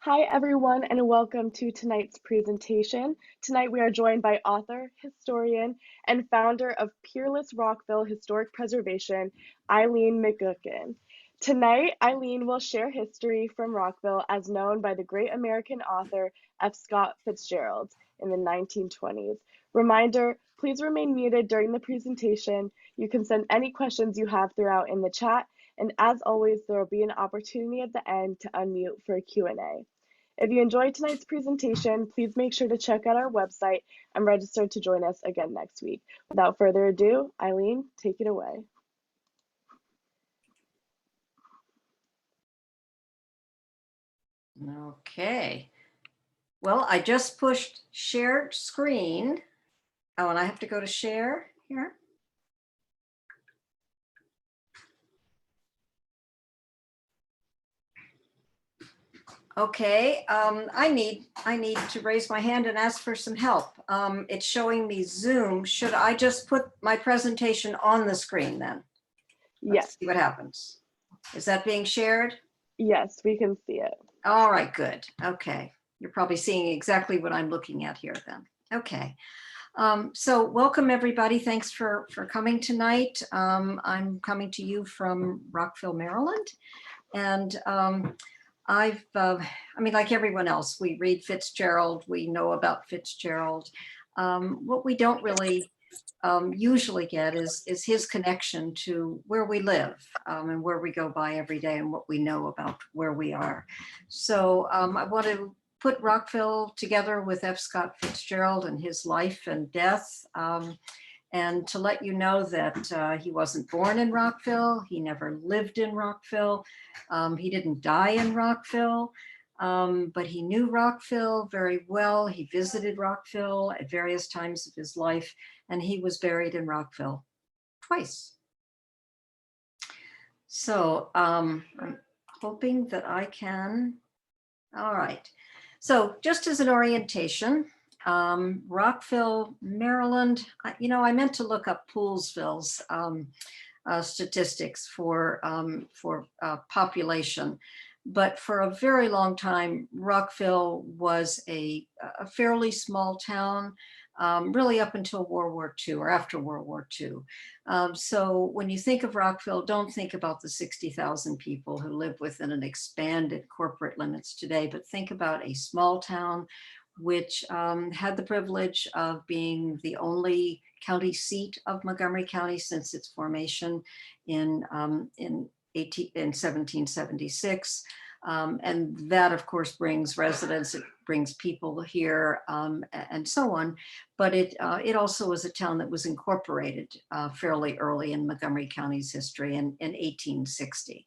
Hi, everyone, and welcome to tonight's presentation. Tonight, we are joined by author, historian, and founder of Peerless Rockville Historic Preservation, Eileen McGuckin. Tonight, Eileen will share history from Rockville as known by the great American author F. Scott Fitzgerald in the 1920s. Reminder, please remain muted during the presentation. You can send any questions you have throughout in the chat, and as always, there will be an opportunity at the end to unmute for a Q&A. If you enjoyed tonight's presentation, please make sure to check out our website and register to join us again next week. Without further ado, Eileen, take it away. Okay. Well, I just pushed share screen. Oh, and I have to go to share here. Okay, I need to raise my hand and ask for some help. It's showing me Zoom. Should I just put my presentation on the screen then? Let's see what happens. Is that being shared? Yes, we can see it. All right, good. Okay, you're probably seeing exactly what I'm looking at here then. Okay. So welcome everybody. Thanks for coming tonight. I'm coming to you from Rockville, Maryland. And I mean, like everyone else, we read Fitzgerald, we know about Fitzgerald. What we don't really usually get is his connection to where we live and where we go by every day and what we know about where we are. So I want to put Rockville together with F. Scott Fitzgerald and his life and death. And to let you know that he wasn't born in Rockville, he never lived in Rockville, he didn't die in Rockville, but he knew Rockville very well. He visited Rockville at various times of his life, and he was buried in Rockville twice. So I'm hoping that I can, all right. So just as an orientation, Rockville, Maryland, you know, I meant to look up Poolesville's statistics for population, but for a very long time, Rockville was a fairly small town, really up until World War II or after World War II. So when you think of Rockville, don't think about the 60,000 people who live within an expanded corporate limits today, but think about a small town which had the privilege of being the only county seat of Montgomery County since its formation in 1776. And that, of course, brings residents, it brings people here, and so on. But it also was a town that was incorporated fairly early in Montgomery County's history in 1860.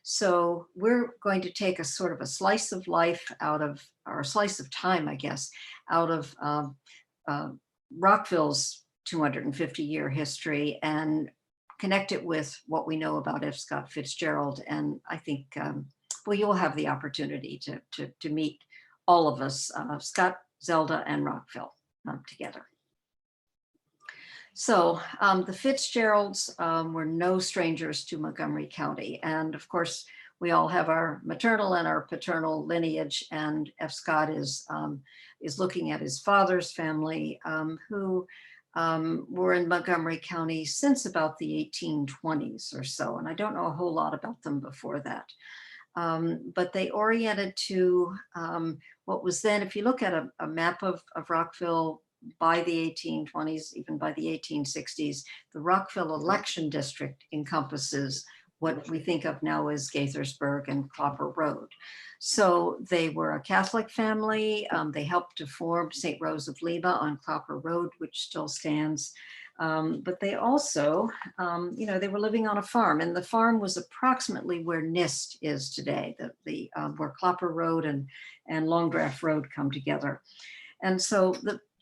So we're going to take a sort of a slice of life out of, or a slice of time, I guess, out of Rockville's 250-year history and connect it with what we know about F. Scott Fitzgerald. And I think, well, you'll have the opportunity to meet all of us, Scott, Zelda, and Rockville together. So the Fitzgeralds were no strangers to Montgomery County. And of course, we all have our maternal and our paternal lineage, and F. Scott is looking at his father's family who were in Montgomery County since about the 1820s or so. And I don't know a whole lot about them before that. But they oriented to what was then, if you look at a map of Rockville by the 1820s, even by the 1860s, the Rockville election district encompasses what we think of now as Gaithersburg and Clopper Road. So they were a Catholic family. They helped to form St. Rose of Lima on Clopper Road, which still stands. But they also, you know, they were living on a farm, and the farm was approximately where Nist is today, where Clopper Road and Long Draft Road come together. And so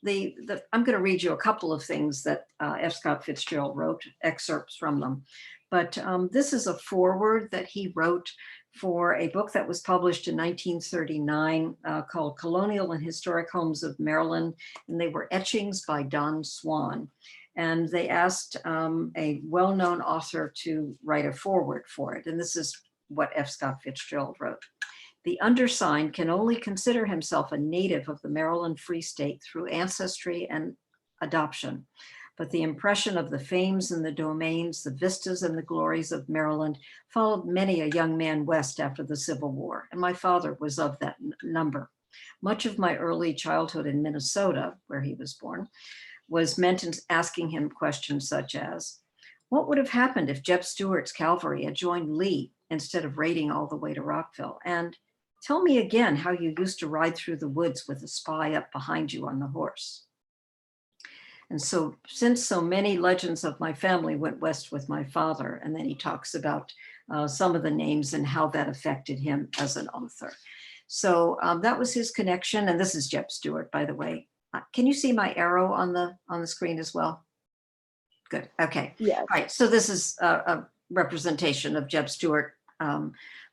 I'm going to read you a couple of things that F. Scott Fitzgerald wrote, excerpts from them. But this is a foreword that he wrote for a book that was published in 1939 called Colonial and Historic Homes of Maryland. And they were etchings by Don Swan. And they asked a well-known author to write a foreword for it. And this is what F. Scott Fitzgerald wrote. The undersigned can only consider himself a native of the Maryland Free State through ancestry and adoption. But the impression of the fames and the domains, the vistas and the glories of Maryland followed many a young man west after the Civil War, and my father was of that number. Much of my early childhood in Minnesota, where he was born, was meant in asking him questions such as, what would have happened if Jeb Stuart's cavalry had joined Lee instead of raiding all the way to Rockville? And tell me again how you used to ride through the woods with a spy up behind you on the horse. And so, since so many legends of my family went west with my father, and then he talks about some of the names and how that affected him as an author. So that was his connection. And this is Jeb Stuart, by the way. Can you see my arrow on the screen as well? Good. Okay. Yes. All right. So this is a representation of Jeb Stuart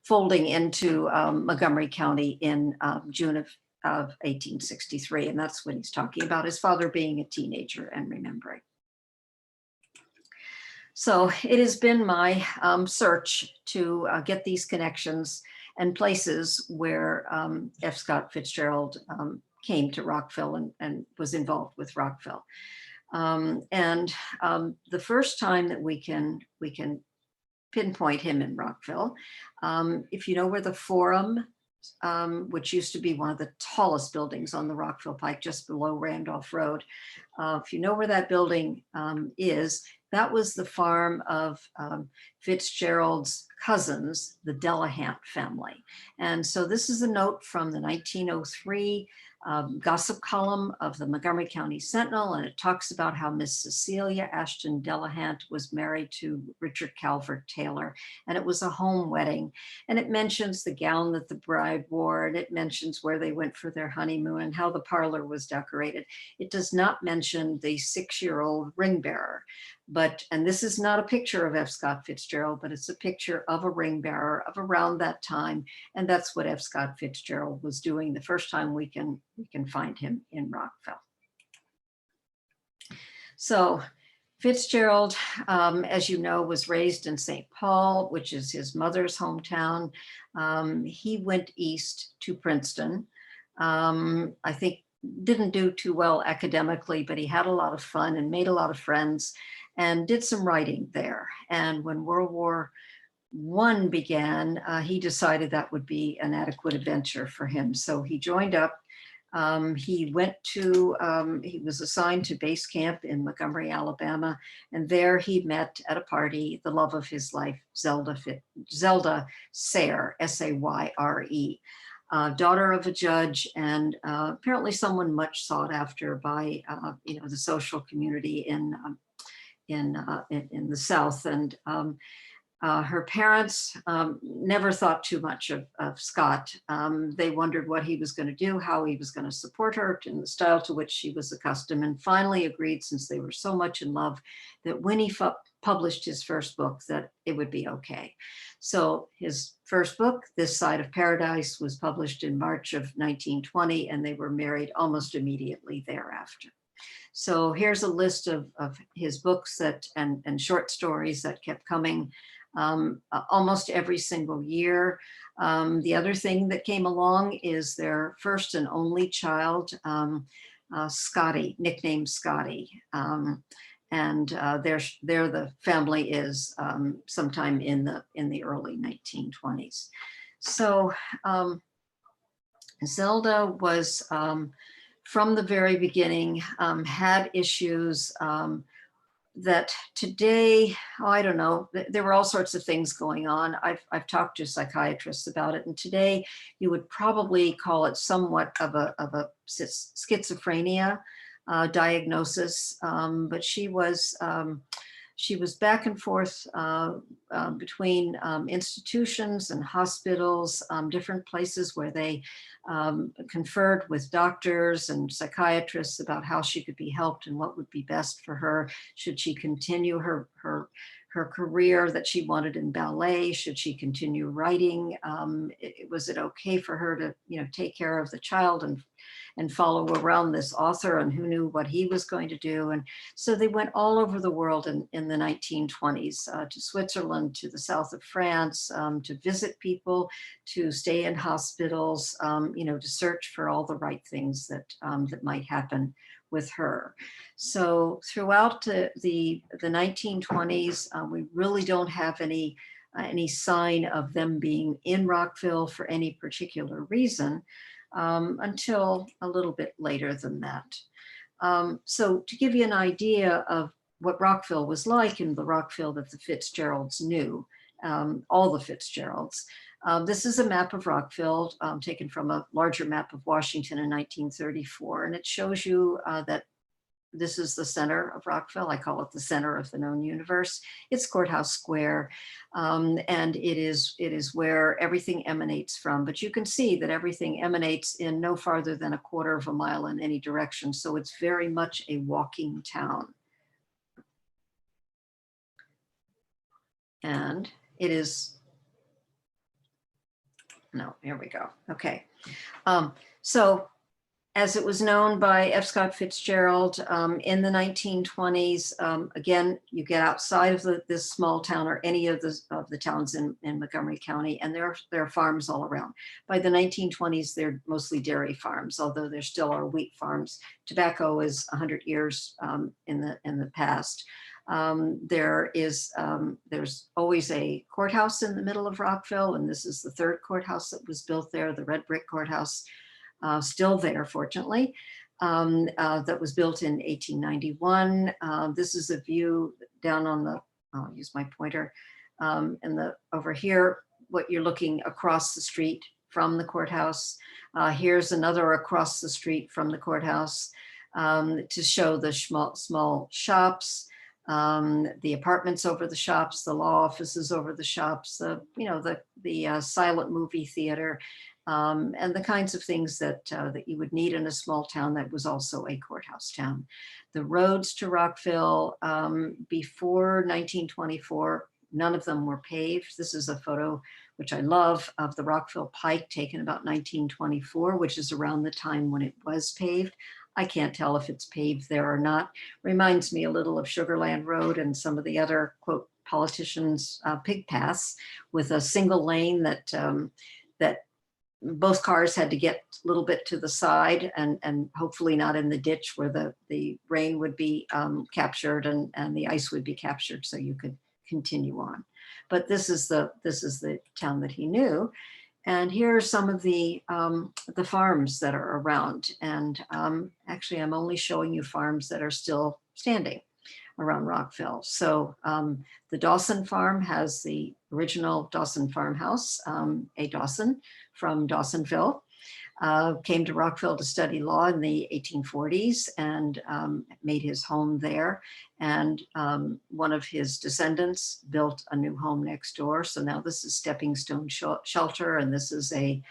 folding into Montgomery County in June of 1863. And that's when he's talking about his father being a teenager and remembering. So it has been my search to get these connections and places where F. Scott Fitzgerald came to Rockville and was involved with Rockville. The first time that we can pinpoint him in Rockville, if you know where the Forum, which used to be one of the tallest buildings on the Rockville Pike, just below Randolph Road, if you know where that building is, that was the farm of Fitzgerald's cousins, the Delahant family. And so this is a note from the 1903 gossip column of the Montgomery County Sentinel, and it talks about how Miss Cecilia Ashton Delahant was married to Richard Calvert Taylor, and it was a home wedding. And it mentions the gown that the bride wore, and it mentions where they went for their honeymoon and how the parlor was decorated. It does not mention the 6-year-old ring bearer. And this is not a picture of F. Scott Fitzgerald, but it's a picture of a ring bearer of around that time. And that's what F. Scott Fitzgerald was doing the first time we can find him in Rockville. So Fitzgerald, as you know, was raised in St. Paul, which is his mother's hometown. He went east to Princeton. I think didn't do too well academically, but he had a lot of fun and made a lot of friends and did some writing there. And when World War I began, he decided that would be an adequate adventure for him. So he joined up. He was assigned to base camp in Montgomery, Alabama, and there he met at a party the love of his life, Zelda Sayre, S-A-Y-R-E, daughter of a judge, and apparently someone much sought after by the social community in the South. And her parents never thought too much of Scott. They wondered what he was going to do, how he was going to support her in the style to which she was accustomed, and finally agreed, since they were so much in love, that when he published his first book, that it would be okay. So his first book, This Side of Paradise, was published in March of 1920, and they were married almost immediately thereafter. So here's a list of his books and short stories that kept coming almost every single year. The other thing that came along is their first and only child, Scotty, nicknamed Scotty. There the family is sometime in the early 1920s. So Zelda was from the very beginning had issues that today, I don't know, there were all sorts of things going on. I've talked to psychiatrists about it, and today you would probably call it somewhat of a schizophrenia diagnosis, but she was back and forth between institutions and hospitals, different places where they conferred with doctors and psychiatrists about how she could be helped and what would be best for her. Should she continue her her career that she wanted in ballet. Should she continue writing? Was it okay for her to, take care of the child and follow around this author, and who knew what he was going to do? And so they went all over the world in the 1920s, to Switzerland, to the south of France, to visit people, to stay in hospitals, to search for all the right things that might happen with her. So throughout the 1920s, we really don't have any sign of them being in Rockville for any particular reason, until a little bit later than that. So to give you an idea of what Rockville was like, and the Rockville that the Fitzgeralds knew, all the Fitzgeralds. This is a map of Rockville, taken from a larger map of Washington in 1934, and it shows you that this is the center of Rockville. I call it the center of the known universe. It's Courthouse Square, and it is where everything emanates from. But you can see that everything emanates in no farther than a quarter of a mile in any direction. So it's very much a walking town. And it is, no, here we go. Okay. So as it was known by F. Scott Fitzgerald, in the 1920s, again, you get outside of this small town or any of the towns in Montgomery County, and there are farms all around. By the 1920s, they're mostly dairy farms, although there still are wheat farms. Tobacco is 100 years in the past. There's always a courthouse in the middle of Rockville, and this is the third courthouse that was built there, the red brick courthouse. Still there, fortunately, that was built in 1891. This is a view down on the, I'll use my pointer, and over here, what you're looking across the street from the courthouse. Here's another across the street from the courthouse, to show the small shops, the apartments over the shops, the law offices over the shops, the silent movie theater, and the kinds of things that you would need in a small town that was also a courthouse town. The roads to Rockville, before 1924, none of them were paved. This is a photo, which I love, of the Rockville Pike, taken about 1924, which is around the time when it was paved. I can't tell if it's paved there or not. Reminds me a little of Sugarland Road and some of the other, quote, politicians' pig paths, with a single lane that both cars had to get a little bit to the side, and hopefully not in the ditch where the rain would be captured and the ice would be captured, so you could continue on. But this is the town that he knew. And here are some of the farms that are around. And actually, I'm only showing you farms that are still standing around Rockville. So the Dawson farm has the original Dawson farmhouse. A Dawson from Dawsonville came to Rockville to study law in the 1840s and made his home there. And one of his descendants built a new home next door. So now this is Stepping Stone Shelter, and this is a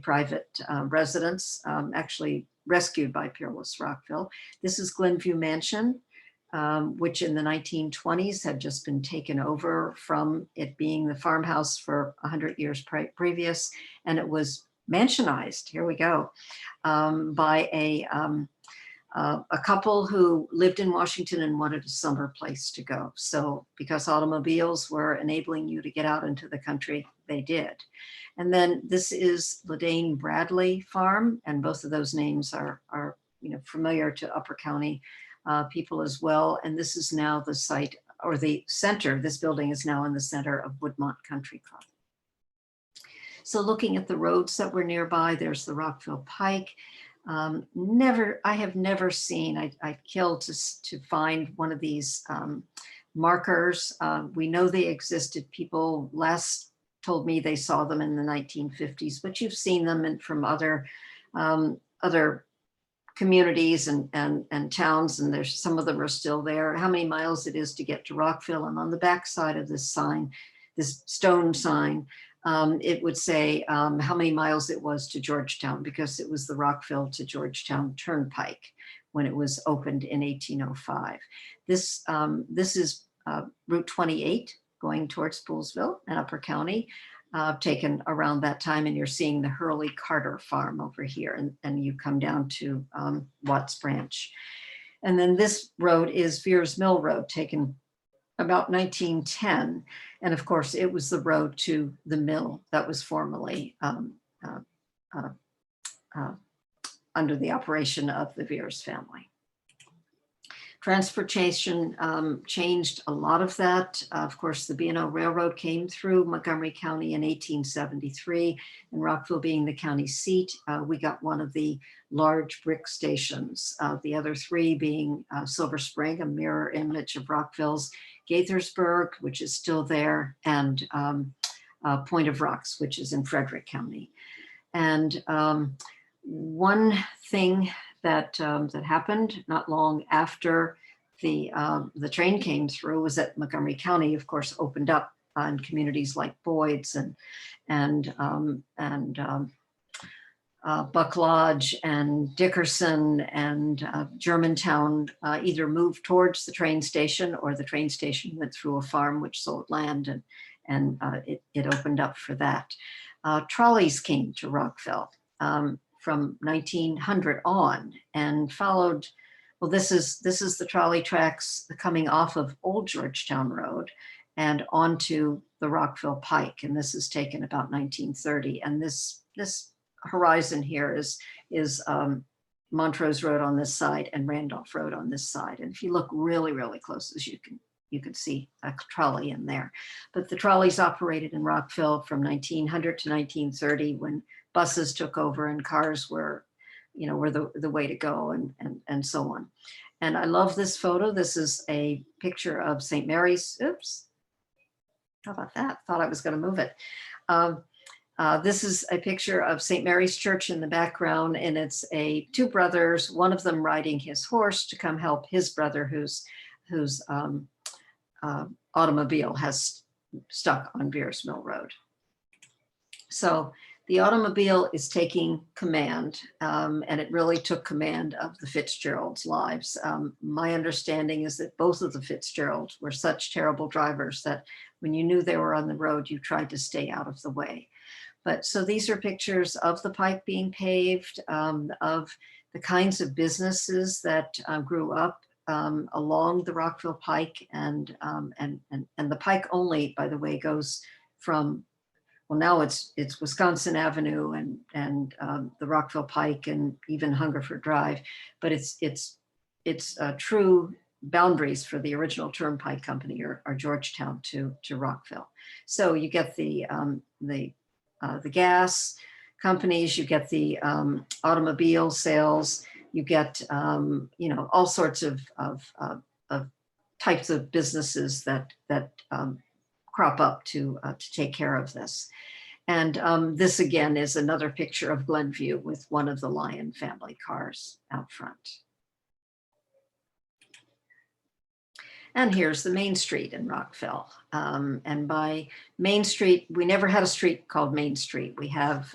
private residence, actually rescued by Peerless Rockville. This is Glenview Mansion, which in the 1920s had just been taken over from it being the farmhouse for 100 years previous, and it was mansionized, here we go, by a couple who lived in Washington and wanted a summer place to go. So because automobiles were enabling you to get out into the country, they did. And then this is Ladane Bradley Farm, and both of those names are familiar to Upper County people as well. And this is now the site, or the center, this building is now in the center of Woodmont Country Club. So looking at the roads that were nearby, there's the Rockville Pike. I have never seen, I'd kill to find one of these markers. We know they existed. People last told me they saw them in the 1950s, but you've seen them from other communities and towns, and there's some of them are still there. How many miles it is to get to Rockville, and on the back side of this sign, this stone sign, it would say how many miles it was to Georgetown, because it was the Rockville to Georgetown Turnpike when it was opened in 1805. This is Route 28 going towards Poolesville and Upper County, taken around that time. And you're seeing the Hurley Carter farm over here, and you come down to Watts Branch. And then this road is Veers Mill Road, taken about 1910. And of course, it was the road to the mill that was formerly under the operation of the Veers family. Transportation changed a lot of that. Of course, the B&O Railroad came through Montgomery County in 1873, and Rockville being the county seat, we got one of the large brick stations. The other three being Silver Spring, a mirror image of Rockville's, Gaithersburg, which is still there, and Point of Rocks, which is in Frederick County. And one thing that happened not long after the train came through was that Montgomery County, of course, opened up in communities like Boyd's and Buck Lodge and Dickerson and Germantown either moved towards the train station, or the train station went through a farm which sold land, and it opened up for that. Trolleys came to Rockville from 1900 on, and followed, well, this is the trolley tracks coming off of Old Georgetown Road and onto the Rockville Pike. And this is taken about 1930. And this horizon here is Montrose Road on this side and Randolph Road on this side. And if you look really, really close, as you can see a trolley in there. But the trolleys operated in Rockville from 1900 to 1930, when buses took over and cars were the way to go, and so on. And I love this photo. This is a picture of St. Mary's. Oops, how about that? Thought I was going to move it. This is a picture of St. Mary's Church in the background, and it's two brothers, one of them riding his horse to come help his brother whose automobile has stuck on Veers Mill Road. So the automobile is taking command, and it really took command of the Fitzgeralds' lives. My understanding is that both of the Fitzgeralds were such terrible drivers that when you knew they were on the road, you tried to stay out of the way. But so these are pictures of the pike being paved, of the kinds of businesses that grew up along the Rockville Pike, and the pike only, by the way, goes from, well, now it's Wisconsin Avenue and the Rockville Pike and even Hungerford Drive, but it's true boundaries for the original Turnpike Company are Georgetown to Rockville. So you get the gas companies, you get the automobile sales, you get all sorts of types of businesses that crop up to take care of this. And this again is another picture of Glenview with one of the Lyon family cars out front. And here's the Main Street in Rockville. And by Main Street, we never had a street called Main Street. We have,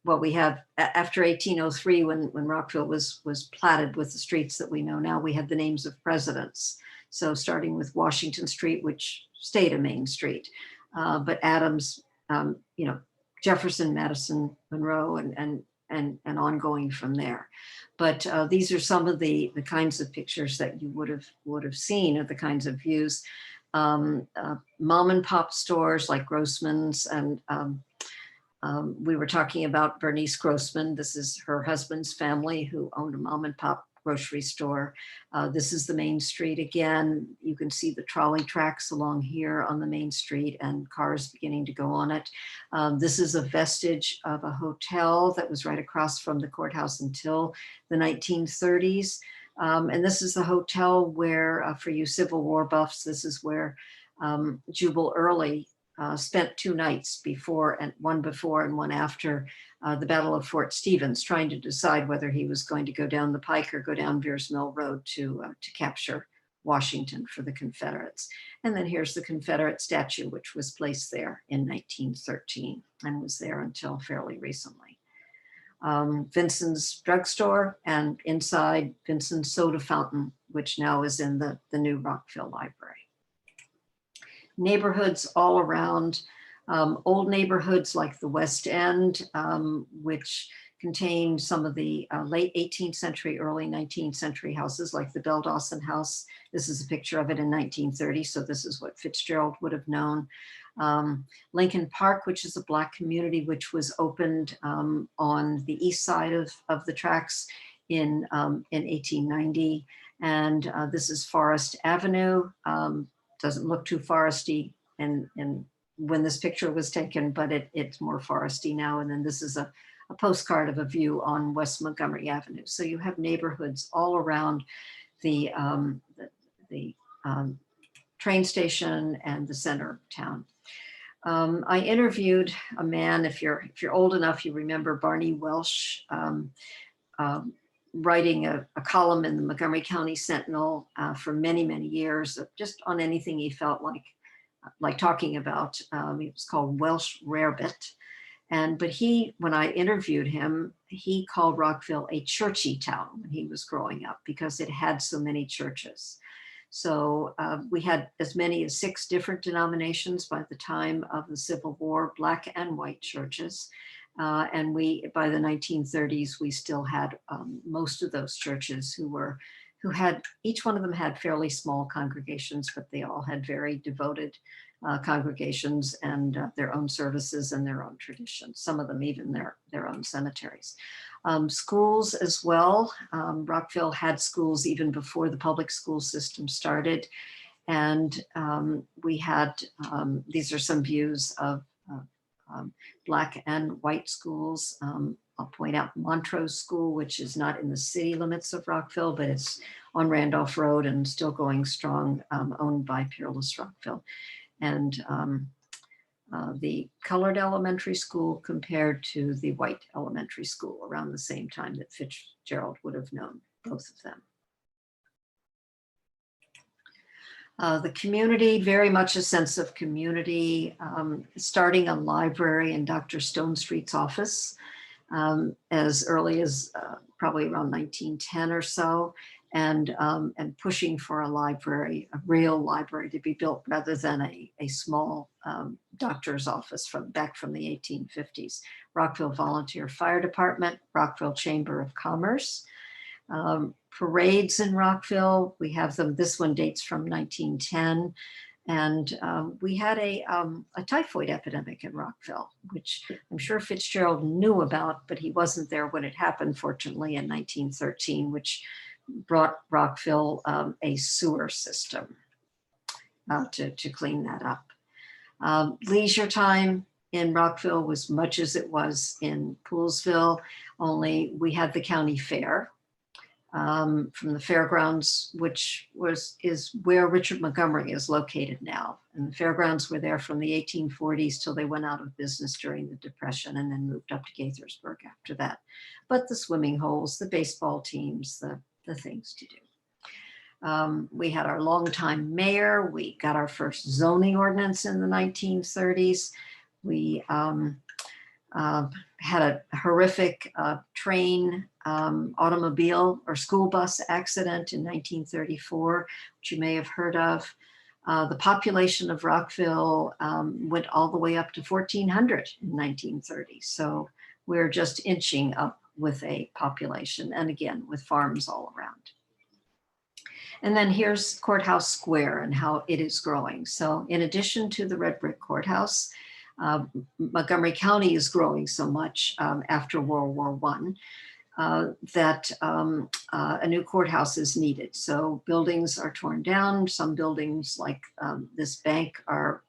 we have after 1803, when Rockville was platted with the streets that we know now, we had the names of presidents. So starting with Washington Street, which stayed a Main Street, but Adams, Jefferson, Madison, Monroe, and ongoing from there. But these are some of the kinds of pictures that you would have seen, or the kinds of views. Mom and pop stores like Grossman's, and we were talking about Bernice Grossman. This is her husband's family who owned a mom and pop grocery store. This is the Main Street again. You can see the trolley tracks along here on the Main Street and cars beginning to go on it. This is a vestige of a hotel that was right across from the courthouse until the 1930s. And this is the hotel where, for you Civil War buffs, this is where Jubal Early spent 2 nights before and one after the Battle of Fort Stevens, trying to decide whether he was going to go down the Pike or go down Veers Mill Road to capture Washington for the Confederates. And then here's the Confederate statue, which was placed there in 1913 and was there until fairly recently. Vincent's drugstore, and inside Vincent's soda fountain which now is in the new Rockville Library. Neighborhoods all around, old neighborhoods like the West End, which contained some of the late 18th century, early 19th century houses like the Belle Dawson House. This is a picture of it in 1930, so this is what Fitzgerald would have known. Lincoln Park, which is a Black community, which was opened on the east side of the tracks in 1890. And this is Forest Avenue. Doesn't look too foresty and when this picture was taken, but it's more foresty now. And then this is a postcard of a view on West Montgomery Avenue. So you have neighborhoods all around the train station and the center of town. I interviewed a man, if you're old enough, you remember Barney Welsh writing a column in the Montgomery County Sentinel for many, many years, just on anything he felt like talking about. It was called Welsh Rarebit. But when I interviewed him, he called Rockville a churchy town when he was growing up because it had so many churches. So we had as many as 6 different denominations by the time of the Civil War, Black and white churches. And by the 1930s, we still had most of those churches who had, each one of them had fairly small congregations, but they all had very devoted congregations and their own services and their own traditions, some of them even their own cemeteries. Schools as well. Rockville had schools even before the public school system started. And we had, these are some views of Black and white schools. I'll point out Montrose School, which is not in the city limits of Rockville, but it's on Randolph Road and still going strong, owned by Peerless Rockville. And the colored elementary school compared to the white elementary school around the same time that Fitzgerald would have known both of them. The community, very much a sense of community, starting a library in Dr. Stonestreet's office as early as probably around 1910 or so, and pushing for a library, a real library to be built rather than a small doctor's office back from the 1850s. Rockville Volunteer Fire Department, Rockville Chamber of Commerce. Parades in Rockville, we have them, this one dates from 1910. And we had a typhoid epidemic in Rockville, which I'm sure Fitzgerald knew about, but he wasn't there when it happened, fortunately, in 1913, which brought Rockville a sewer system to clean that up. Leisure time in Rockville was much as it was in Poolesville, only we had the county fair. From the fairgrounds, which is where Richard Montgomery is located now. And the fairgrounds were there from the 1840s till they went out of business during the Depression and then moved up to Gaithersburg after that. But the swimming holes, the baseball teams, the things to do. We had our longtime mayor. We got our first zoning ordinance in the 1930s. We had a horrific train, automobile or school bus accident in 1934, which you may have heard of. The population of Rockville went all the way up to 1,400 in 1930. So we're just inching up with a population, and again, with farms all around. And then here's Courthouse Square and how it is growing. So in addition to the red brick courthouse, Montgomery County is growing so much after World War I that a new courthouse is needed. So buildings are torn down. Some buildings like this bank are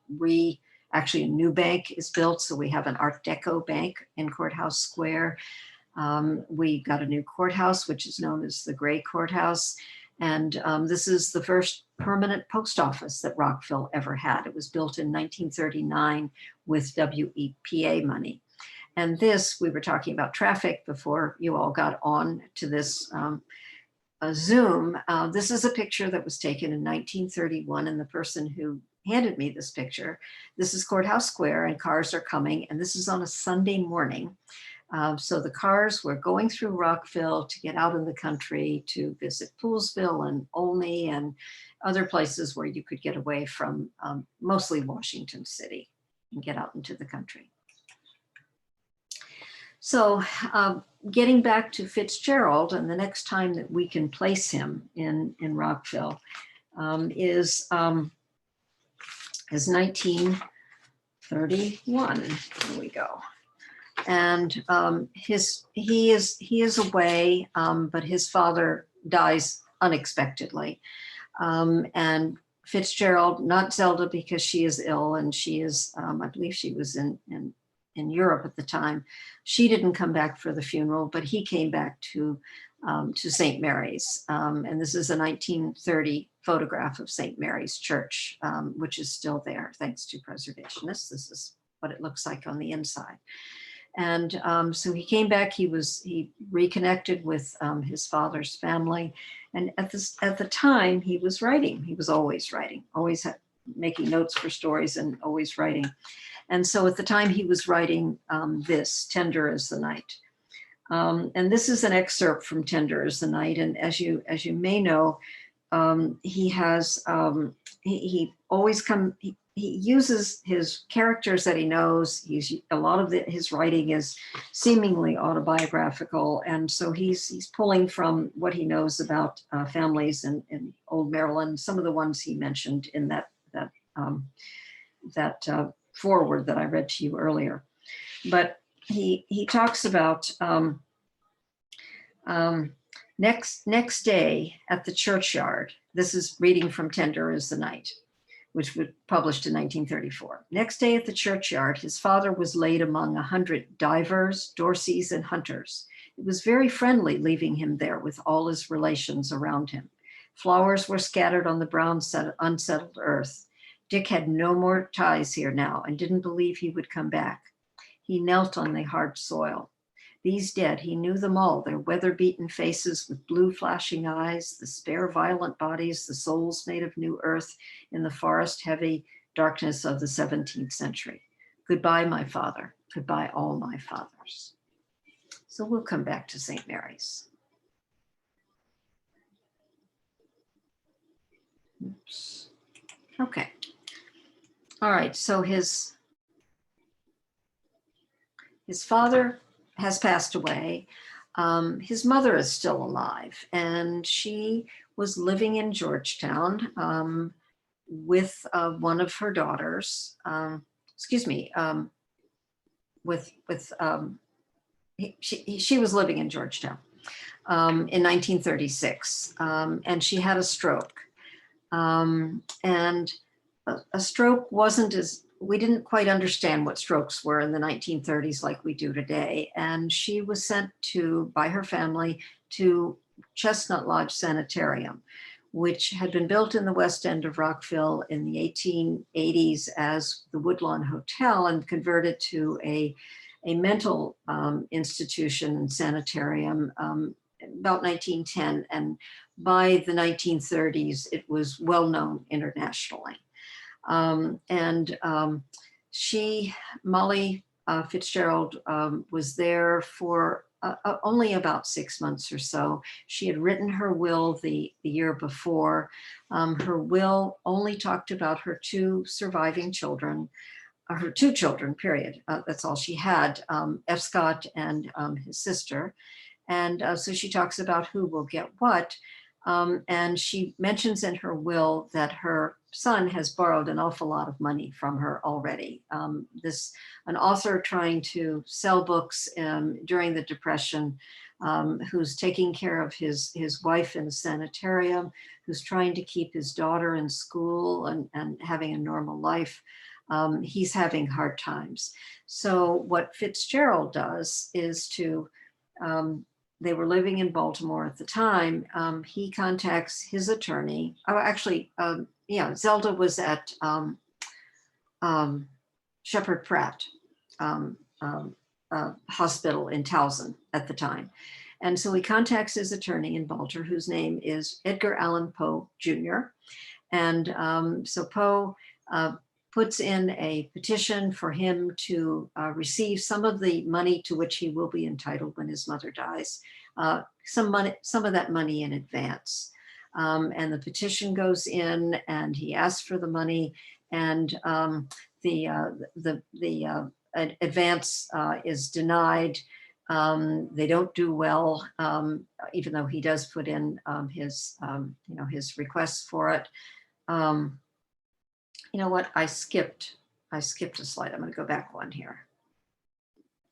actually a new bank is built. So we have an Art Deco bank in Courthouse Square. We got a new courthouse, which is known as the Gray Courthouse. And this is the first permanent post office that Rockville ever had. It was built in 1939 with WEPA money. And this, we were talking about traffic before you all got on to this Zoom. This is a picture that was taken in 1931, and the person who handed me this picture, this is Courthouse Square and cars are coming, and this is on a Sunday morning. So the cars were going through Rockville to get out in the country to visit Poolesville and Olney and other places where you could get away from mostly Washington City and get out into the country. So getting back to Fitzgerald, and the next time that we can place him in Rockville is 1931. Here we go. And he is away, but his father dies unexpectedly. And Fitzgerald, not Zelda because she is ill and she is, I believe she was in Europe at the time. She didn't come back for the funeral, but he came back to St. Mary's. And this is a 1930 photograph of St. Mary's Church, which is still there thanks to preservationists. This is what it looks like on the inside. And so he came back, he reconnected with his father's family. And at the time he was writing, he was always writing, always making notes for stories and always writing. And so at the time he was writing this, Tender as the Night. And this is an excerpt from Tender as the Night. And as you may know, he has, he uses his characters that he knows. A lot of his writing is seemingly autobiographical. And so he's pulling from what he knows about families in old Maryland, some of the ones he mentioned in that foreword that I read to you earlier. But he talks about next day at the churchyard. This is reading from Tender as the Night, which was published in 1934. Next day at the churchyard, his father was laid among 100 divers, Dorseys, and hunters. It was very friendly leaving him there with all his relations around him. Flowers were scattered on the brown, unsettled earth. Dick had no more ties here now and didn't believe he would come back. He knelt on the hard soil. These dead, he knew them all, their weather-beaten faces with blue flashing eyes, the spare violent bodies, the souls made of new earth in the forest-heavy darkness of the 17th century. Goodbye, my father. Goodbye, all my fathers. So we'll come back to St. Mary's. Oops. Okay. All right, so his father has passed away. His mother is still alive, and she was living in Georgetown with one of her daughters. She was living in Georgetown in 1936, and she had a stroke. And a stroke wasn't we didn't quite understand what strokes were in the 1930s like we do today. And she was sent by her family to Chestnut Lodge Sanitarium, which had been built in the west end of Rockville in the 1880s as the Woodlawn Hotel and converted to a mental institution and sanitarium about 1910. And by the 1930s, it was well known internationally. Molly Fitzgerald was there for only about 6 months or so. She had written her will the year before. Her will only talked about her two surviving children, her two children, period. That's all she had, F. Scott and his sister. And so she talks about who will get what. And she mentions in her will that her son has borrowed an awful lot of money from her already. An author trying to sell books during the Depression, who's taking care of his wife in a sanitarium, who's trying to keep his daughter in school and having a normal life. He's having hard times. So what Fitzgerald does is they were living in Baltimore at the time. He contacts his attorney. Zelda was at Shepherd Pratt Hospital in Towson at the time. And so he contacts his attorney in Baltimore, whose name is Edgar Allan Poe Jr. And so Poe puts in a petition for him to receive some of the money to which he will be entitled when his mother dies, some of that money in advance. And the petition goes in, and he asks for the money, and the advance is denied. They don't do well, even though he does put in his requests for it. You know what? I skipped a slide. I'm going to go back one here.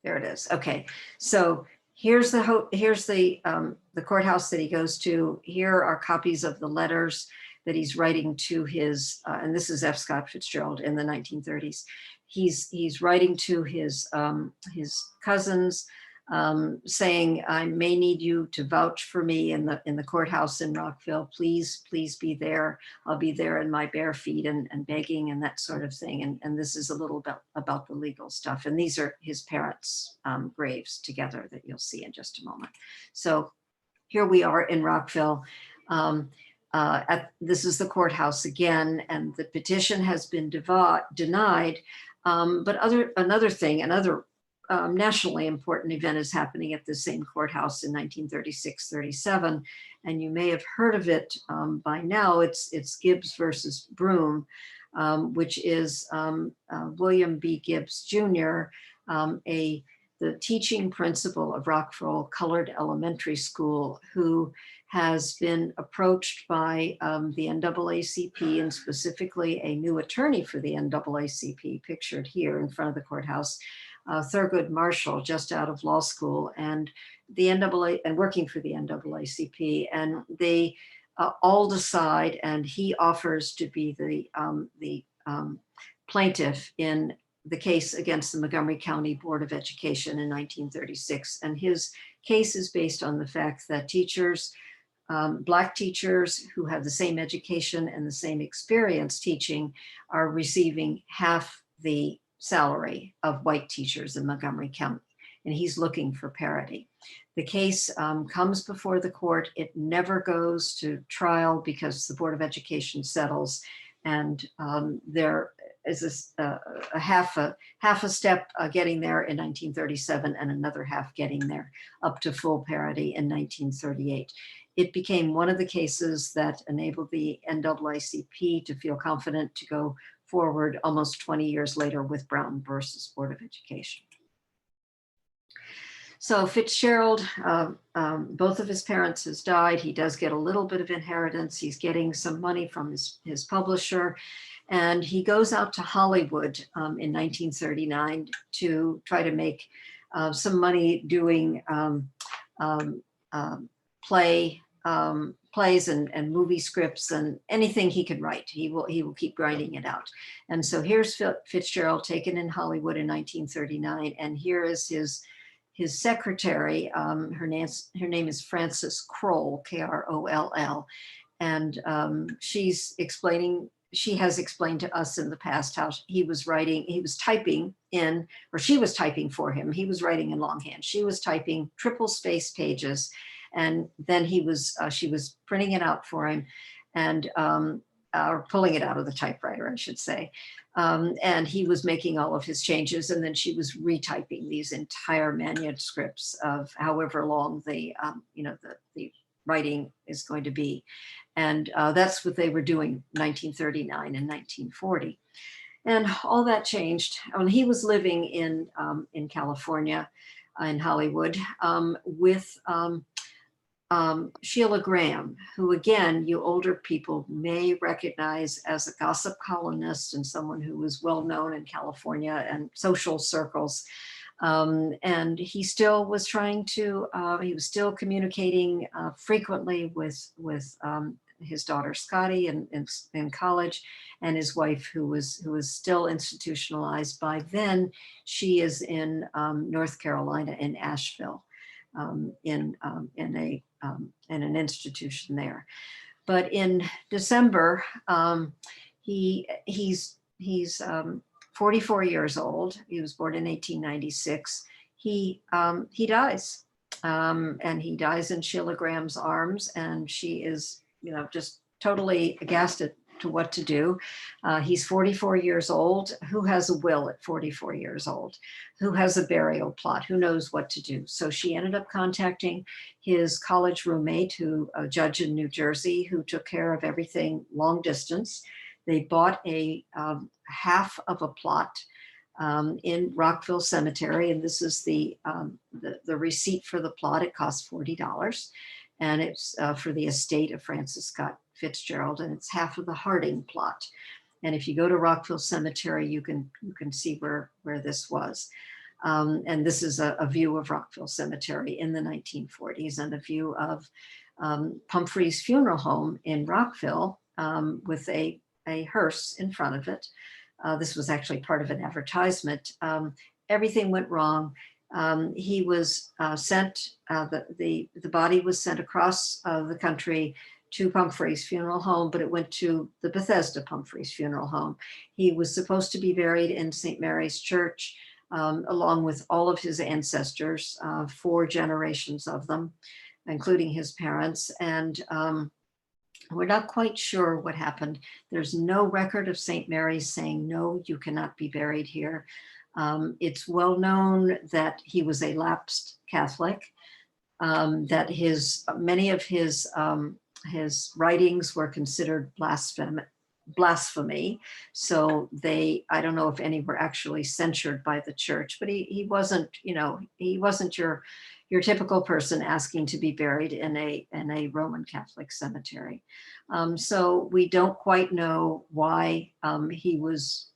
There it is. Okay, so here's the courthouse that he goes to. Here are copies of the letters that he's writing to his, and this is F. Scott Fitzgerald in the 1930s. He's writing to his cousins, saying, I may need you to vouch for me in the courthouse in Rockville. Please be there. I'll be there in my bare feet and begging and that sort of thing. And this is a little bit about the legal stuff. And these are his parents' graves together that you'll see in just a moment. So here we are in Rockville. This is the courthouse again, and the petition has been denied. But another nationally important event is happening at the same courthouse in 1936-37, and you may have heard of it by now. It's Gibbs versus Broom, which is William B. Gibbs Jr., the teaching principal of Rockville Colored Elementary School, who has been approached by the NAACP, and specifically a new attorney for the NAACP, pictured here in front of the courthouse, Thurgood Marshall, just out of law school, and the NAA, and working for the NAACP, and they all decide, and he offers to be the plaintiff in the case against the Montgomery County Board of Education in 1936. And his case is based on the fact that teachers, Black teachers who have the same education and the same experience teaching, are receiving half the salary of white teachers in Montgomery County, and he's looking for parity. The case comes before the court. It never goes to trial because the Board of Education settles, and there is a half a step getting there in 1937, and another half getting there up to full parity in 1938. It became one of the cases that enabled the NAACP to feel confident to go forward almost 20 years later with Brown versus Board of Education. So Fitzgerald, both of his parents has died. He does get a little bit of inheritance. He's getting some money from his publisher, and he goes out to Hollywood in 1939 to try to make some money doing plays and movie scripts and anything he can write. He will keep grinding it out. And so here's Fitzgerald taken in Hollywood in 1939, and here is his secretary. Her name is Frances Kroll, Kroll, and she has explained to us in the past how she was typing for him. He was writing in longhand. She was typing triple space pages, and then she was printing it out for him, and or pulling it out of the typewriter, I should say. And he was making all of his changes, and then she was retyping these entire manuscripts of however long the writing is going to be. And that's what they were doing 1939 and 1940. And all that changed when he was living in California, in Hollywood, with Sheila Graham, who, again, you older people may recognize as a gossip columnist and someone who was well known in California and social circles. And he still was he was still communicating frequently with his daughter Scotty in college, and his wife, who was still institutionalized by then. She is in North Carolina, in Asheville, in an institution there. But in December, he's 44 years old. He was born in 1896. He dies, and he dies in Sheila Graham's arms, and she is, just totally aghast to what to do. He's 44 years old. Who has a will at 44 years old? Who has a burial plot? Who knows what to do? So she ended up contacting his college roommate, who a judge in New Jersey, who took care of everything long distance. They bought a half of a plot in Rockville Cemetery, and this is the receipt for the plot. It cost $40, and it's for the estate of Francis Scott Fitzgerald, and it's half of the Harding plot. And if you go to Rockville Cemetery, you can see where this was. And this is a view of Rockville Cemetery in the 1940s, and a view of Pumphrey's funeral home in Rockville with a hearse in front of it. This was actually part of an advertisement. Everything went wrong. He was sent, the body was sent across the country to Pumphrey's funeral home, but it went to the Bethesda Pumphrey's funeral home. He was supposed to be buried in St. Mary's Church, along with all of his ancestors, 4 generations of them, including his parents. And we're not quite sure what happened. There's no record of St. Mary's saying, no, you cannot be buried here. It's well known that he was a lapsed Catholic, that many of his writings were considered blasphemy. So I don't know if any were actually censured by the church, but he wasn't, he wasn't your typical person asking to be buried in a Roman Catholic cemetery. So we don't quite know why he was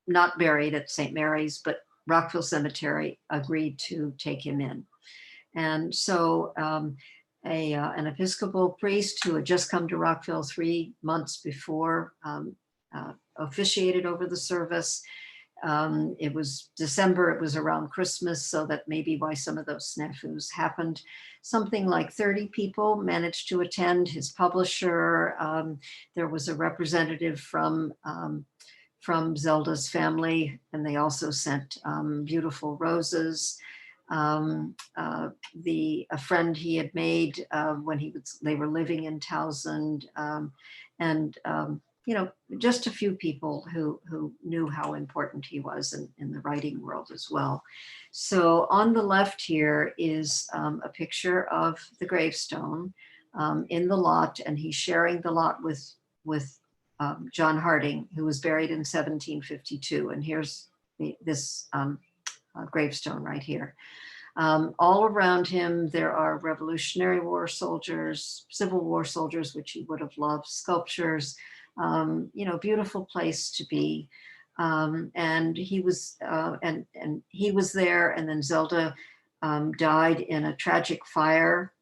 not buried at St. Mary's, but Rockville Cemetery agreed to take him in. And so an Episcopal priest who had just come to Rockville 3 months before officiated over the service. It was December, it was around Christmas, so that may be why some of those snafus happened. Something like 30 people managed to attend. His publisher, there was a representative from Zelda's family, and they also sent beautiful roses. A friend he had made when they were living in Townsend, and just a few people who knew how important he was in the writing world as well. So on the left here is a picture of the gravestone in the lot, and he's sharing the lot with John Harding, who was buried in 1752. And here's this gravestone right here. All around him, there are Revolutionary War soldiers, Civil War soldiers, which he would have loved, sculptures, beautiful place to be. And he was, and he was there, and then Zelda died in a tragic fire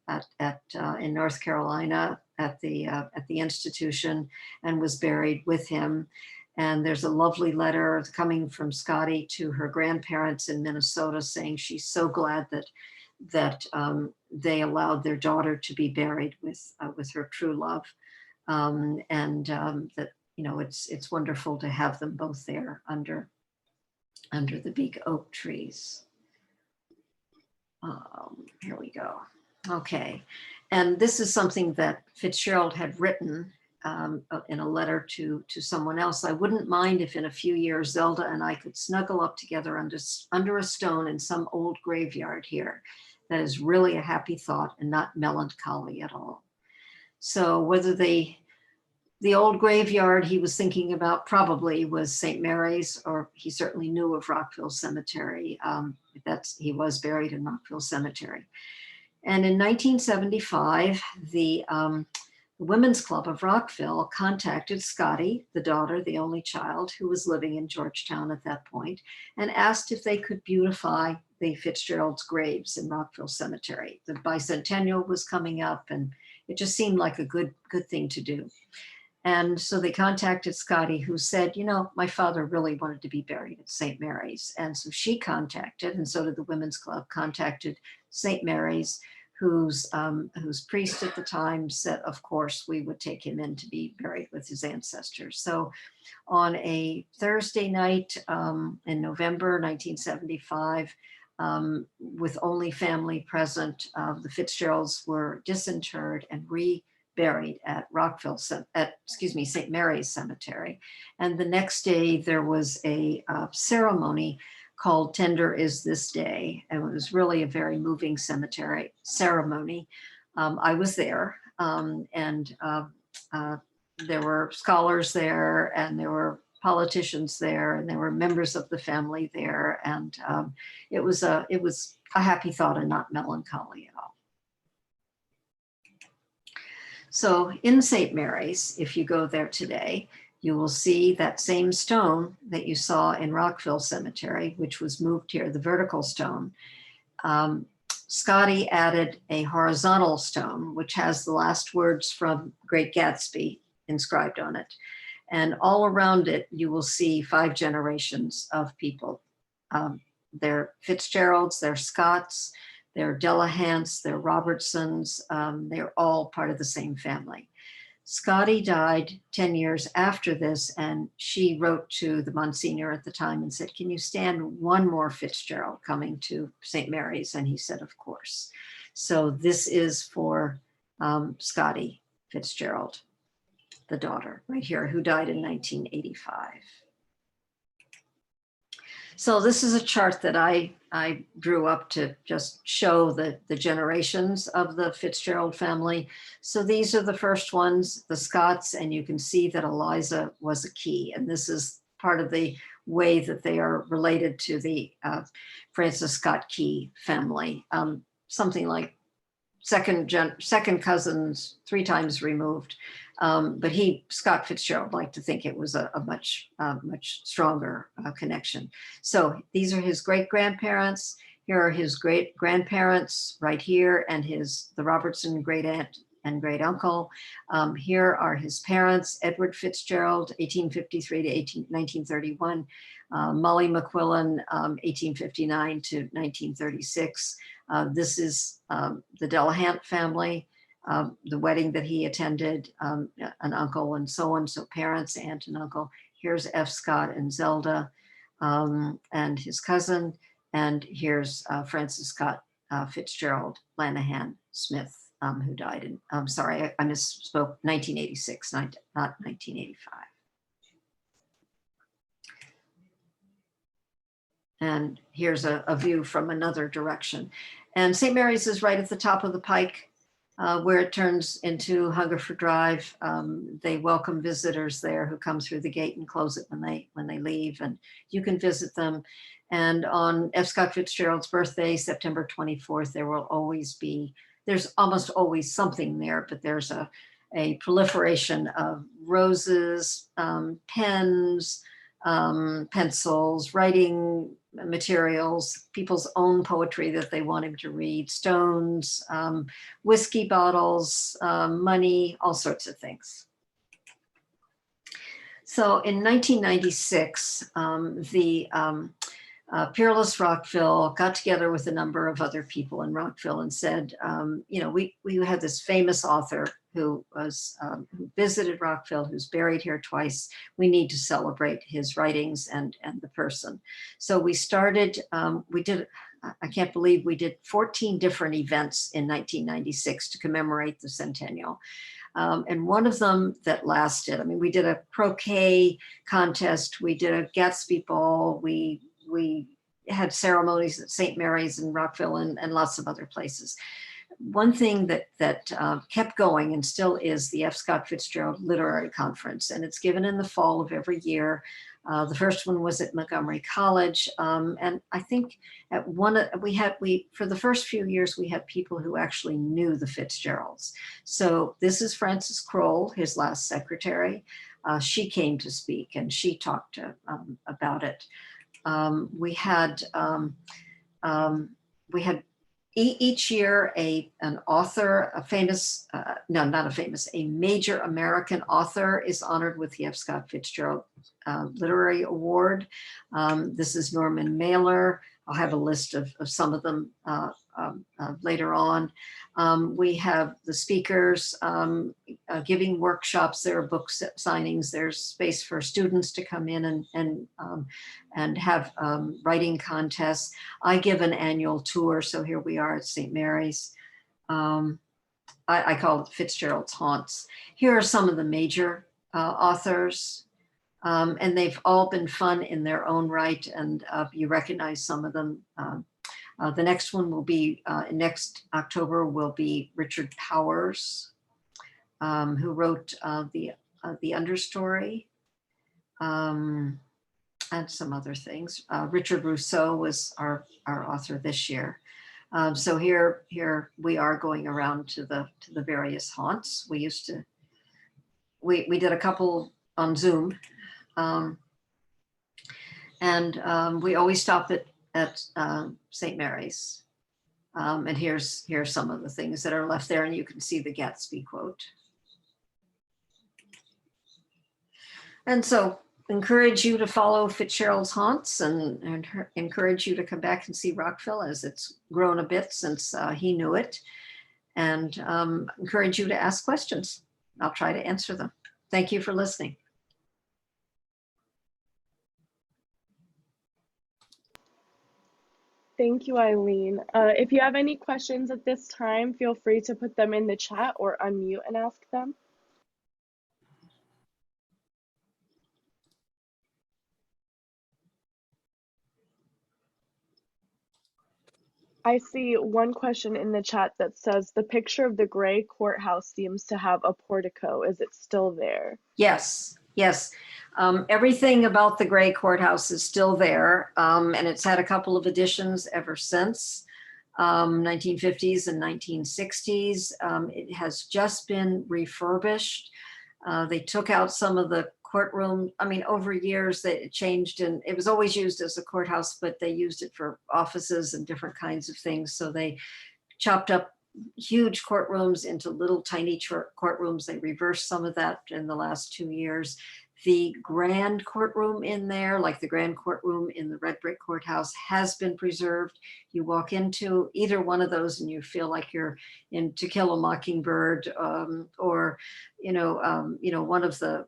in North Carolina at the institution, and was buried with him. And there's a lovely letter coming from Scotty to her grandparents in Minnesota saying she's so glad that they allowed their daughter to be buried with her true love, and that it's wonderful to have them both there under the big oak trees. Here we go. Okay, and this is something that Fitzgerald had written in a letter to someone else. I wouldn't mind if in a few years Zelda and I could snuggle up together under a stone in some old graveyard here. That is really a happy thought and not melancholy at all. So whether the old graveyard he was thinking about probably was St. Mary's, or he certainly knew of Rockville Cemetery. He was buried in Rockville Cemetery. And in 1975, the Women's Club of Rockville contacted Scotty, the daughter, the only child, who was living in Georgetown at that point, and asked if they could beautify the Fitzgerald's graves in Rockville Cemetery. The bicentennial was coming up, and it just seemed like a good thing to do. And so they contacted Scotty, who said, my father really wanted to be buried at St. Mary's. And so she contacted, and so did the Women's Club, contacted St. Mary's, whose priest at the time said, of course, we would take him in to be buried with his ancestors. So on a Thursday night in November 1975, with only family present, the Fitzgeralds were disinterred and buried at Rockville, St. Mary's Cemetery. And the next day there was a ceremony called Tender Is This Day. And it was really a very moving cemetery ceremony. I was there, and there were scholars there, and there were politicians there, and there were members of the family there. And it was a happy thought and not melancholy at all. So in St. Mary's, if you go there today, you will see that same stone that you saw in Rockville Cemetery, which was moved here, the vertical stone. Scotty added a horizontal stone, which has the last words from Great Gatsby inscribed on it. And all around it, you will see 5 generations of people. They're Fitzgeralds, they're Scotts, they're Delahants, they're Robertsons. They're all part of the same family. Scotty died 10 years after this, and she wrote to the Monsignor at the time and said, "Can you stand one more Fitzgerald coming to St. Mary's?" And he said, "Of course." So this is for Scotty Fitzgerald, the daughter right here, who died in 1985. So this is a chart that I drew up to just show the generations of the Fitzgerald family. So these are the first ones, the Scotts, and you can see that Eliza was a key. And this is part of the way that they are related to the Francis Scott Key family. Something like second cousins, 3 times removed. But Scott Fitzgerald, liked to think it was a much stronger connection. So these are his great-grandparents. Here are his great-grandparents right here, and the Robertson great-aunt and great-uncle. Here are his parents, Edward Fitzgerald, 1853 to 1931, Molly McQuillan, 1859 to 1936. This is the Delahant family. The wedding that he attended, an uncle and so on, so parents, aunt and uncle. Here's F. Scott and Zelda and his cousin, and here's Francis Scott Fitzgerald Lanahan Smith, who died in, sorry, I misspoke, 1986, not 1985. And here's a view from another direction. And St. Mary's is right at the top of the pike, where it turns into Hungerford Drive. They welcome visitors there who come through the gate and close it when they leave, and you can visit them. And on F. Scott Fitzgerald's birthday, September 24th, there's almost always something there, but there's a proliferation of roses, pens, pencils, writing materials, people's own poetry that they want him to read, stones, whiskey bottles, money, all sorts of things. So in 1996, the Peerless Rockville got together with a number of other people in Rockville and said, we had this famous author who visited Rockville, who's buried here twice. We need to celebrate his writings and the person. So we started, I can't believe we did 14 different events in 1996 to commemorate the centennial. And one of them that lasted, we did a croquet contest, we did a Gatsby ball, we had ceremonies at St. Mary's and Rockville and lots of other places. One thing that kept going and still is the F. Scott Fitzgerald Literary Conference, and it's given in the fall of every year. The first one was at Montgomery College, and I think at for the first few years we had people who actually knew the Fitzgeralds. So this is Frances Kroll, his last secretary. She came to speak and she talked about it. We had each year an author, a major American author is honored with the F. Scott Fitzgerald Literary Award. This is Norman Mailer. I'll have a list of some of them later on. We have the speakers giving workshops. There are book signings. There's space for students to come in and have writing contests. I give an annual tour. So here we are at St. Mary's. I call it Fitzgerald's Haunts. Here are some of the major authors, and they've all been fun in their own right, and you recognize some of them. The next one will be, next October will be Richard Powers, who wrote the Understory, and some other things. Richard Rousseau was our author this year. So here we are going around to the various haunts. We did a couple on Zoom, and we always stop at St. Mary's. And here's some of the things that are left there, and you can see the Gatsby quote. And so encourage you to follow Fitzgerald's Haunts, and encourage you to come back and see Rockville, as it's grown a bit since he knew it, and encourage you to ask questions. I'll try to answer them. Thank you for listening. Thank you, Eileen. If you have any questions at this time, feel free to put them in the chat or unmute and ask them. I see one question in the chat that says, the picture of the gray courthouse seems to have a portico. Is it still there? Yes, yes. Everything about the gray courthouse is still there, and it's had a couple of additions ever since 1950s and 1960s. It has just been refurbished. They took out some of the courtroom. I mean, over years it changed, and it was always used as a courthouse, but they used it for offices and different kinds of things. So they chopped up huge courtrooms into little tiny courtrooms. They reversed some of that in the last 2 years. The grand courtroom in there, like the grand courtroom in the red brick courthouse, has been preserved. You walk into either one of those and you feel like you're in To Kill a Mockingbird, or one of the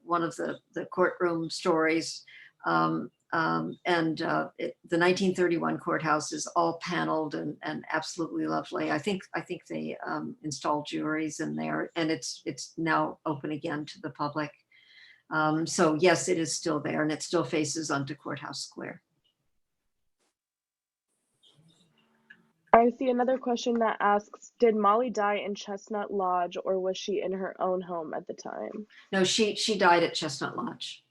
courtroom stories. The 1931 courthouse is all paneled and absolutely lovely. I think they installed juries in there, and it's now open again to the public. So yes, it is still there, and it still faces onto Courthouse Square. I see another question that asks, did Molly die in Chestnut Lodge, or was she in her own home at the time? No, she died at Chestnut Lodge.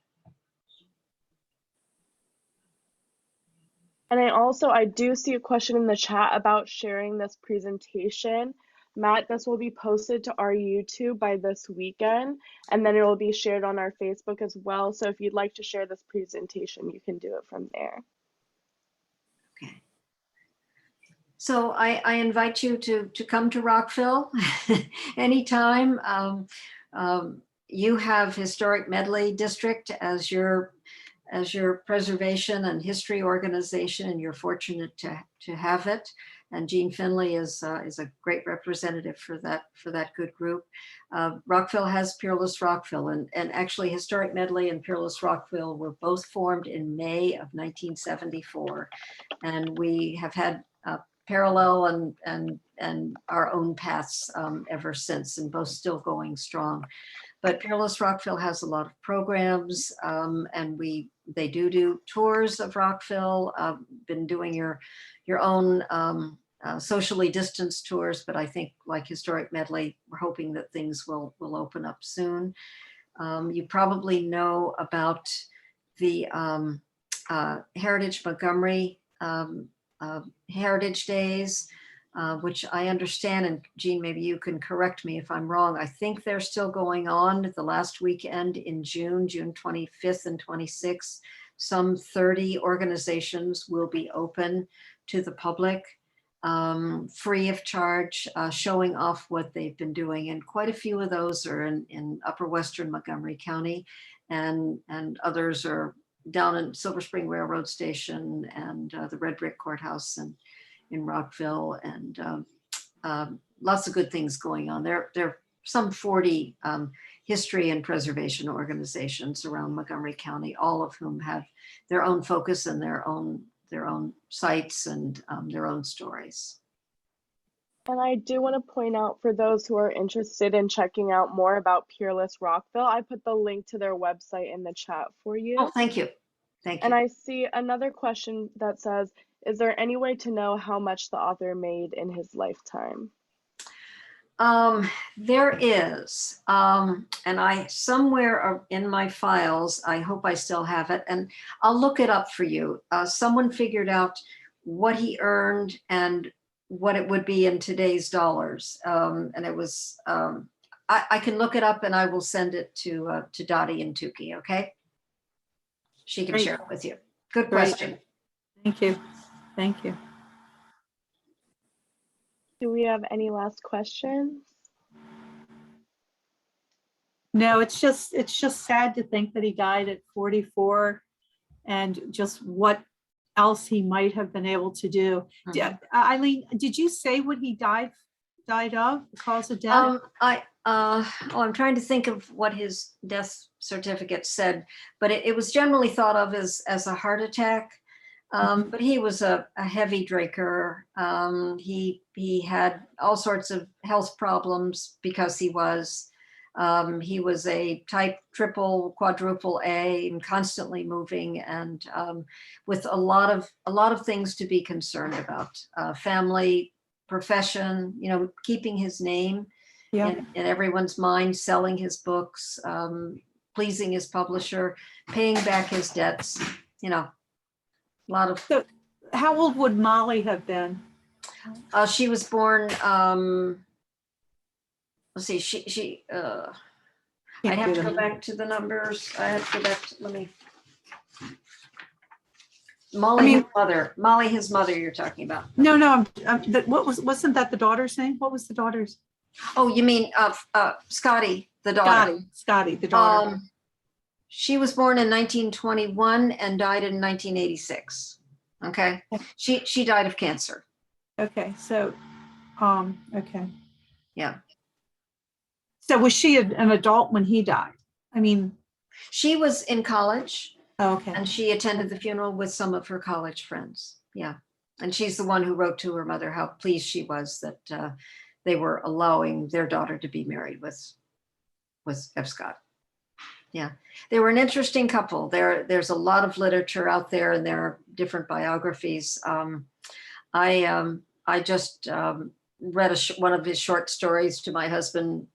And I do see a question in the chat about sharing this presentation. Matt, this will be posted to our YouTube by this weekend, and then it will be shared on our Facebook as well. So if you'd like to share this presentation, you can do it from there. Okay. So I invite you to come to Rockville anytime. You have Historic Medley District as your preservation and history organization, and you're fortunate to have it. And Jean Finley is a great representative for that good group. Rockville has Peerless Rockville, and actually Historic Medley and Peerless Rockville were both formed in May of 1974, and we have had parallel and our own paths ever since, and both still going strong. But Peerless Rockville has a lot of programs, and they do tours of Rockville. Been doing your own socially distanced tours, but I think, like Historic Medley, we're hoping that things will open up soon. You probably know about the Heritage Montgomery Heritage Days, which I understand, and Jean, maybe you can correct me if I'm wrong, I think they're still going on the last weekend in June 25th and 26th. Some 30 organizations will be open to the public, free of charge, showing off what they've been doing. And quite a few of those are in upper western Montgomery County, and others are down in Silver Spring Railroad Station and the Red Brick Courthouse and in Rockville, and lots of good things going on. There are some 40 history and preservation organizations around Montgomery County, all of whom have their own focus and their own sites and their own stories. And I do want to point out for those who are interested in checking out more about Peerless Rockville, I put the link to their website in the chat for Oh, you. thank you. Thank And you. I see another question that says, is there any way to know how much the author made in his lifetime? There is, and I somewhere in my files, I hope I still have it, and I'll look it up for you. Someone figured out what he earned and what it would be in today's dollars. And it was, I can look it up and I will send it to Dottie and Tukey, okay? She can Great. share it with you. Good Great. question. Thank you. Thank you. Do we have any last questions? No, it's just sad to think that he died at 44 and just what else he might have been able to do. Mhm. Eileen, did you say what he died of, the cause of death? I'm trying to think of what his death certificate said, but it was generally thought of as a heart attack. But he was a heavy drinker. He had all sorts of health problems because he was a type triple, quadruple A, and constantly moving, and with a lot of things to be concerned about: family, profession. Keeping his name Yeah. in everyone's mind, selling his books, pleasing his publisher, paying back his debts. A lot of. So how old would Molly have been? She was born. Let's see. I'd have to go back to the numbers. I have to go back. Let me. Molly, his mother. You're talking about? No. Wasn't that the daughter's name? What was the daughter's? Oh, you mean Scotty, the daughter? Scotty, the daughter. She was born in 1921 and died in 1986. Okay. She died of cancer. Okay. So, okay. Yeah. So was she an adult when he died? I mean, she was in college. Okay. And she attended the funeral with some of her college friends. Yeah. And she's the one who wrote to her mother how pleased she was that they were allowing their daughter to be married with F. Scott. Yeah. They were an interesting couple. There's a lot of literature out there, and there are different biographies. I just read one of his short stories to my husband,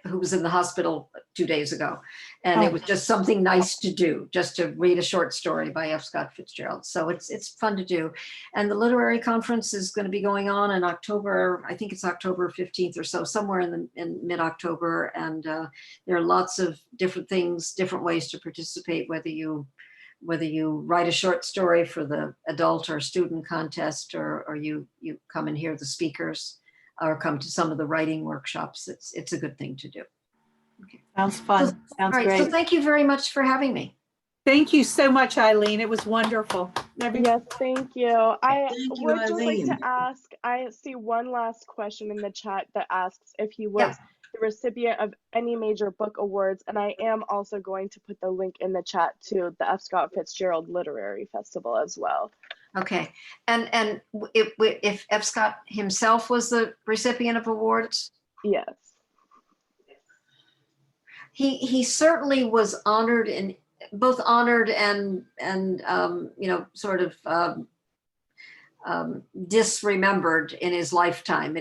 who was in the hospital 2 days ago. And it was just something nice to do, just to read a short story by F. Scott Fitzgerald. So it's fun to do. And the literary conference is going to be going on in October. I think it's October 15th or so, somewhere in mid-October. And there are lots of different things, different ways to participate, whether you write a short story for the adult or student contest, or you come and hear the speakers, or come to some of the writing workshops. It's a good thing to do. Okay. Sounds fun. Sounds great. So thank you very much for having me. Thank you so much, Eileen. It was wonderful. Yes, thank you. I Thank you, would just like Eileen. to ask, I see one last question in the chat that asks if he was the recipient of any major book awards, and I am also going to put the link in the chat to the F. Scott Fitzgerald Literary Festival as well. Okay. And if F. Scott himself was the recipient of awards? Yes. He certainly was honored, and both honored and sort of disremembered in his lifetime.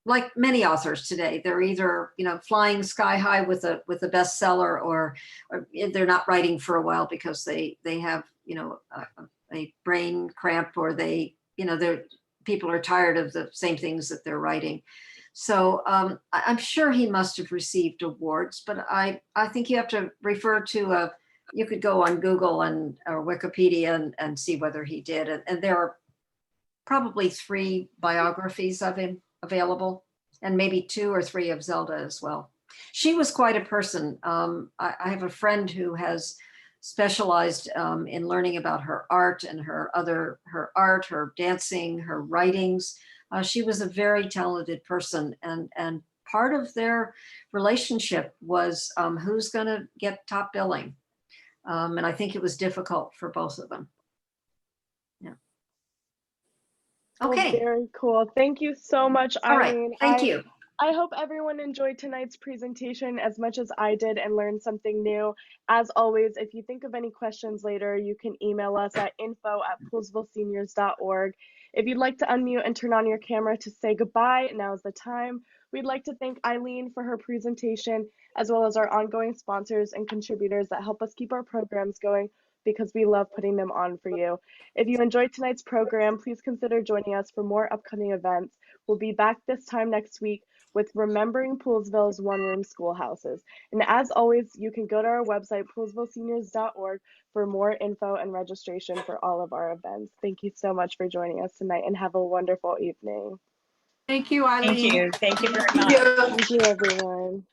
Like many authors today, they're either flying sky high with a bestseller, or they're not writing for a while because they have a brain cramp, or people are tired of the same things that they're writing. So I'm sure he must have received awards, but I think you have to refer to you could go on Google or Wikipedia and see whether he did. And there are probably 3 biographies of him available, and maybe 2 or 3 of Zelda as well. She was quite a person. I have a friend who has specialized in learning about her art and her art, her dancing, her writings. She was a very talented person, and part of their relationship was who's going to get top billing. And I think it was difficult for both of them. Yeah. Well, Okay, very cool. Thank you so much, all right, Eileen. thank you. I hope everyone enjoyed tonight's presentation as much as I did and learned something new. As always, if you think of any questions later, you can email us at info@poolesvilleseniors.org. If you'd like to unmute and turn on your camera to say goodbye, now's the time. We'd like to thank Eileen for her presentation, as well as our ongoing sponsors and contributors that help us keep our programs going because we love putting them on for you. If you enjoyed tonight's program, please consider joining us for more upcoming events. We'll be back this time next week with Remembering Poolesville's one-room schoolhouses. And as always, you can go to our website, poolesvilleseniors.org, for more info and registration for all of our events. Thank you so much for joining us tonight and have a wonderful evening. Thank you, Eileen. Thank you. Thank you very much. Yeah. Thank you, everyone.